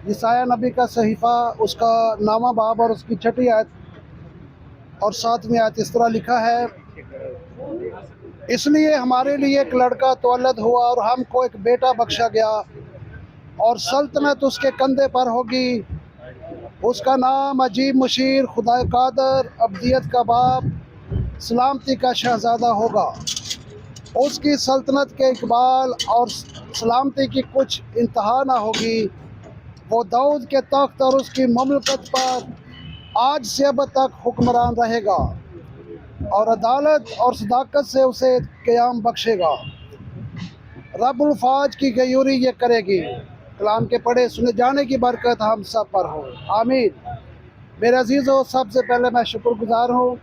ईसाया नबी का सहीफ़ा, उसका नामा बाब और उसकी छठी आयत और 7वीं आयत इस तरह लिखा है, इसलिए हमारे लिए एक लड़का तौलद हुआ और हमको एक बेटा बख्शा गया और सल्तनत उसके कंधे पर होगी। उसका नाम अजीब मुशीर, खुदा कादर, अब्दियत का बाप, सलामती का शहज़ादा होगा। उसकी सल्तनत के इकबाल और सलामती की कुछ इंतहा ना होगी। वो दाऊद के तख्त और उसकी ममलकत पर आज से अब तक हुक्मरान रहेगा और अदालत और सदाकत से उसे क़याम बख्शेगा। रब्बुल फ़ाज की गयूरी ये करेगी। कलाम के पढ़े सुने जाने की बरकत हम सब पर हो, आमीन। मेरे अजीज़ों, सबसे पहले मैं शुक्रगुज़ार हूँ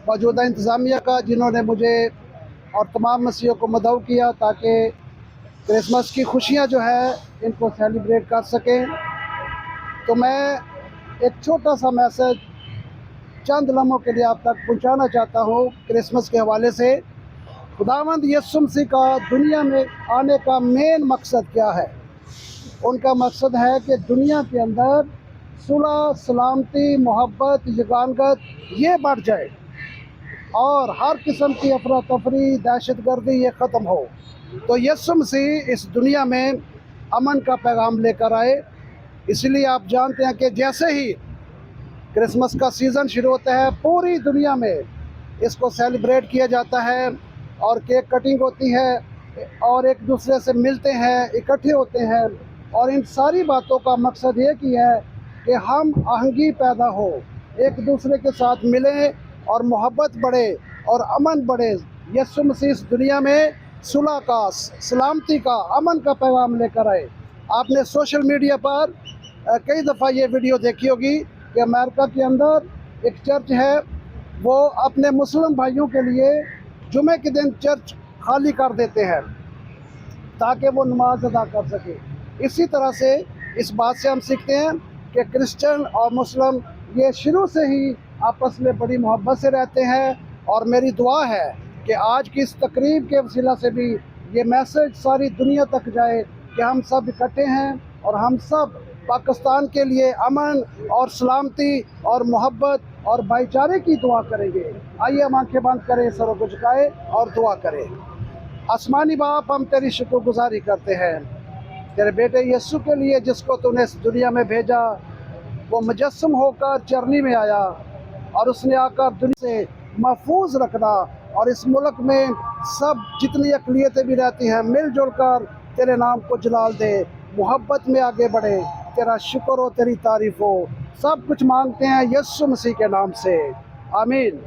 मौजूदा इंतज़ामिया का, जिन्होंने मुझे और तमाम मसीहों को मदऊ किया ताकि क्रिसमस की खुशियाँ जो है इनको सेलिब्रेट कर सकें। तो मैं एक छोटा सा मैसेज चंद लम्हों के लिए आप तक पहुँचाना चाहता हूँ क्रिसमस के हवाले से। खुदावंद यीशु मसीह का दुनिया में आने का मेन मकसद क्या है? उनका मकसद है कि दुनिया के अंदर सुलह, सलामती, मोहब्बत, यगानगत ये बढ़ जाए और हर किस्म की अफरा तफरी, दहशत गर्दी ये ख़त्म हो। तो यीशु मसीह इस दुनिया में अमन का पैगाम लेकर आए। इसलिए आप जानते हैं कि जैसे ही क्रिसमस का सीज़न शुरू होता है, पूरी दुनिया में इसको सेलिब्रेट किया जाता है और केक कटिंग होती है और एक दूसरे से मिलते हैं, इकट्ठे होते हैं। और इन सारी बातों का मकसद एक ही है कि हम आहंगी पैदा हो, एक दूसरे के साथ मिलें और मोहब्बत बढ़े और अमन बढ़े। यीशु मसीह इस दुनिया में सुलह का, सलामती का, अमन का पैगाम लेकर आए। आपने सोशल मीडिया पर कई दफ़ा ये वीडियो देखी होगी कि अमेरिका के अंदर एक चर्च है, वो अपने मुस्लिम भाइयों के लिए जुमे के दिन चर्च खाली कर देते हैं ताकि वो नमाज अदा कर सके। इसी तरह से इस बात से हम सीखते हैं कि क्रिश्चियन और मुस्लिम ये शुरू से ही आपस में बड़ी मोहब्बत से रहते हैं। और मेरी दुआ है कि आज की इस तकरीब के वसीला से भी ये मैसेज सारी दुनिया तक जाए कि हम सब इकट्ठे हैं और हम सब पाकिस्तान के लिए अमन और सलामती और मोहब्बत और भाईचारे की दुआ करेंगे। आइए हम आंखें बंद करें, सरों को झुकाएं और दुआ करें। आसमानी बाप, हम तेरी शुक्रगुजारी करते हैं तेरे बेटे यीशु के लिए, जिसको तूने इस दुनिया में भेजा। वो मुजस्सम होकर चरनी में आया और उसने आकर दुनिया से महफूज रखना और इस मुल्क में सब जितनी अक़लियतें भी रहती हैं मिलजुल कर तेरे नाम को जलाल दे, मोहब्बत में आगे बढ़े। तेरा शुक्र हो, तेरी तारीफ़ हो। सब कुछ मांगते हैं यीशु मसीह के नाम से, आमीन।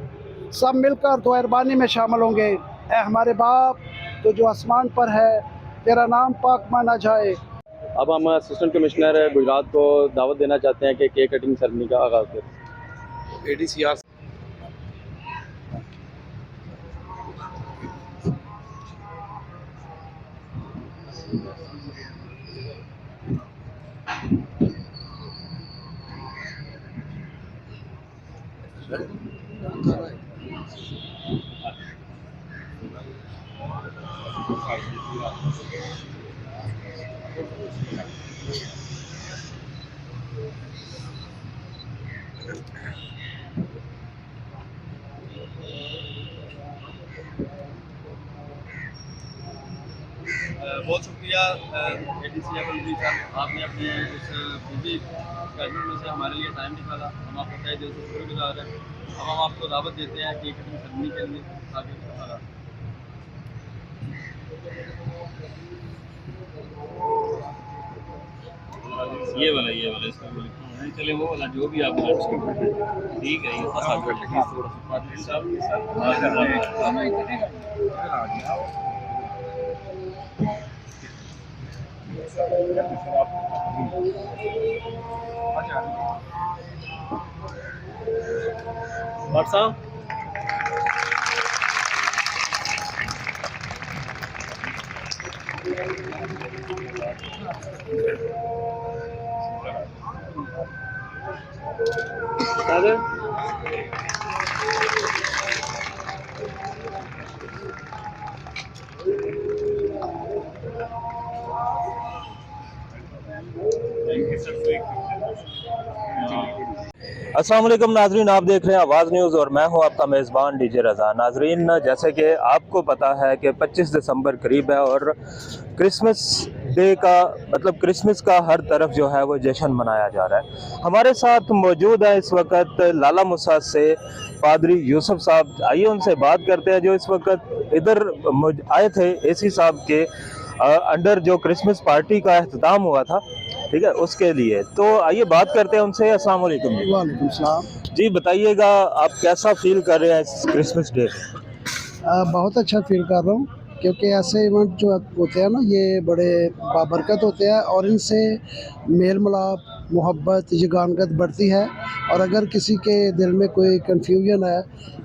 सब मिलकर दुआ अरबानी में शामिल होंगे। ए हमारे बाप तो जो आसमान पर है, तेरा नाम पाक माना जाए। अब हम असिस्टेंट कमिश्नर गुजरात को दावत देना चाहते हैं कि केक कटिंग सेरेमनी का आगाज़ करें। ADCR बहुत शुक्रिया ADCR बल्दी साहब, आपने अपने इस बिजी शेड्यूल में से हमारे लिए टाइम निकाला। हम आपका तहे दिल से शुक्रगुजार हैं। अब हम आपको दावत देते हैं केक कटिंग सेरेमनी के लिए। आगे ये वाला इसका चले, वो वाला जो भी आप ठीक है। व्हाट्सएप अस्सलाम वालेकुम नाजरीन, आप देख रहे हैं आवाज़ न्यूज़ और मैं हूं आपका मेज़बान डीजे रज़ा। नाजरीन, जैसे कि आपको पता है कि 25 दिसंबर करीब है और क्रिसमस डे का मतलब क्रिसमस का हर तरफ जो है वो जश्न मनाया जा रहा है। हमारे साथ मौजूद है इस वक्त लाला मुसा से पादरी यूसुफ साहब। आइए उनसे बात करते हैं जो इस वक्त इधर आए थे एसी साहब के अंडर जो क्रिसमस पार्टी का अख्ताम हुआ था, ठीक है, उसके लिए। तो आइए बात करते हैं उनसे। अस्सलाम वालेकुम जी। वालेकुम सलाम। जी बताइएगा, आप कैसा फील कर रहे हैं इस क्रिसमस डे? बहुत अच्छा फील कर रहा हूँ, क्योंकि ऐसे इवेंट जो होते हैं ना, ये बड़े बाबरकत होते हैं और इनसे मेल मिलाप, मोहब्बत, यगानगत बढ़ती है। और अगर किसी के दिल में कोई कन्फ्यूजन है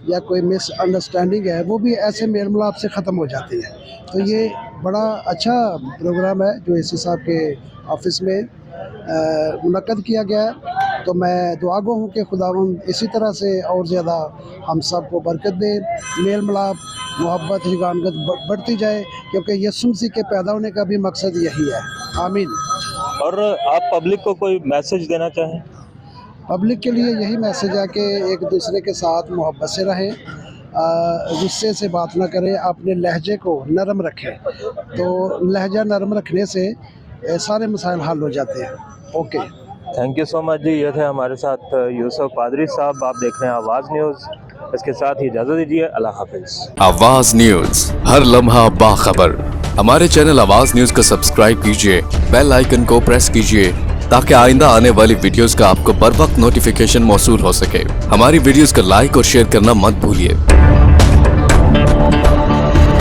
या कोई मिसअंडरस्टैंडिंग है, वो भी ऐसे मेल मिलाप से ख़त्म हो जाती है। तो ये बड़ा अच्छा प्रोग्राम है जो एसी साहब के ऑफिस में मुनक्कद किया गया है। तो मैं दुआ गो हूँ कि खुदावंद इसी तरह से और ज़्यादा हम सब को बरकत दे, मेल मिलाप, मोहब्बत, यगानगत बढ़ती जाए, क्योंकि यीशु मसीह के पैदा होने का भी मकसद यही है। आमीन। और आप पब्लिक को कोई मैसेज देना चाहें? पब्लिक के लिए यही मैसेज है कि एक दूसरे के साथ मोहब्बत से रहें, गुस्से से बात ना करें, अपने लहजे को नरम रखें। तो लहजा नरम रखने से सारे मसाइल हल हो जाते हैं। Okay, thank you so much जी। ये थे हमारे साथ यूसुफ पादरी साहब। आप देख रहे हैं आवाज़ न्यूज़। इसके साथ ही इजाज़त दीजिए। अल्लाह हाफिज़। आवाज न्यूज, हर लम्हा बाखबर। हमारे चैनल आवाज न्यूज को सब्सक्राइब कीजिए, बेल आइकन को प्रेस कीजिए ताकि आइंदा आने वाली वीडियोस का आपको बर वक्त नोटिफिकेशन मौसूल हो सके। हमारी वीडियोस को लाइक और शेयर करना मत भूलिए।